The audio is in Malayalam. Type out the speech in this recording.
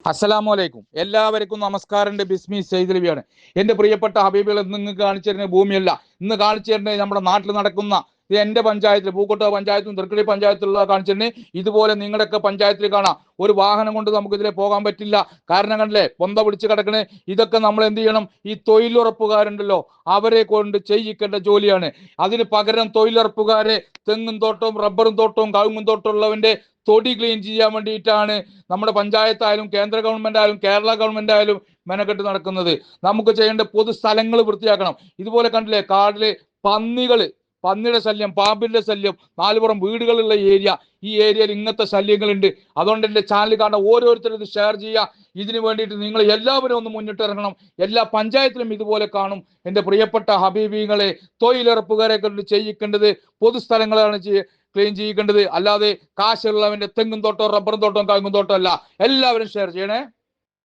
അസ്സലാമലൈക്കും. എല്ലാവർക്കും നമസ്കാരം. ബിസ്മി സൈദലവിയാണ്. എൻ്റെ പ്രിയപ്പെട്ട ഹബീബുകൾ, നിങ്ങൾക്ക് കാണിച്ചു തരുന്ന ഭൂമിയല്ല, ഇന്ന് കാണിച്ചു തരുന്നത് നമ്മുടെ നാട്ടിൽ നടക്കുന്ന എൻ്റെ പഞ്ചായത്തിൽ, പൂക്കോട്ട പഞ്ചായത്തും തൃക്കടി പഞ്ചായത്തിലുള്ള കാണിച്ചു തരുന്നത്. ഇതുപോലെ നിങ്ങളുടെയൊക്കെ പഞ്ചായത്തിൽ കാണാം. ഒരു വാഹനം കൊണ്ട് നമുക്ക് ഇതിലെ പോകാൻ പറ്റില്ല. കാരണം കണ്ടില്ലേ, പൊന്ത പിടിച്ച് കിടക്കണേ. ഇതൊക്കെ നമ്മൾ എന്ത് ചെയ്യണം? ഈ തൊഴിലുറപ്പുകാരുണ്ടല്ലോ, അവരെ കൊണ്ട് ചെയ്യിക്കേണ്ട ജോലിയാണ്. അതിന് പകരം തൊഴിലുറപ്പുകാരെ തെങ്ങും തോട്ടവും റബ്ബറും തോട്ടവും കവുങ്ങും തോട്ടവും ഉള്ളവന്റെ തൊടി ക്ലീൻ ചെയ്യാൻ വേണ്ടിയിട്ടാണ് നമ്മുടെ പഞ്ചായത്തായാലും കേന്ദ്ര ഗവൺമെന്റ് ആയാലും കേരള ഗവൺമെന്റ് ആയാലും മെനക്കെട്ട് നടക്കുന്നത്. നമുക്ക് ചെയ്യേണ്ട പൊതു സ്ഥലങ്ങൾ വൃത്തിയാക്കണം. ഇതുപോലെ കണ്ടില്ലേ, കാടില് പന്നിയുടെ ശല്യം, പാമ്പിന്റെ ശല്യം, നാലുപുറം വീടുകളുള്ള ഏരിയ. ഈ ഏരിയയിൽ ഇങ്ങനത്തെ ശല്യങ്ങളുണ്ട്. അതുകൊണ്ട് എൻ്റെ ചാനൽ കാണാൻ ഓരോരുത്തരും ഇത് ഷെയർ ചെയ്യുക. ഇതിനു വേണ്ടിയിട്ട് നിങ്ങൾ എല്ലാവരും ഒന്ന് മുന്നിട്ടിറങ്ങണം. എല്ലാ പഞ്ചായത്തിലും ഇതുപോലെ കാണും. എൻ്റെ പ്രിയപ്പെട്ട ഹബീബികളെ, തൊഴിലുറപ്പുകാരെ കൊണ്ട് ചെയ്യിക്കേണ്ടത് പൊതുസ്ഥലങ്ങളാണ് ക്ലീൻ ചെയ്യിക്കേണ്ടത്. അല്ലാതെ കാശുള്ളവന്റെ തെങ്ങും തോട്ടം റബ്ബറും തോട്ടം കവുങ്ങും തോട്ടം അല്ല. എല്ലാവരും ഷെയർ ചെയ്യണേ.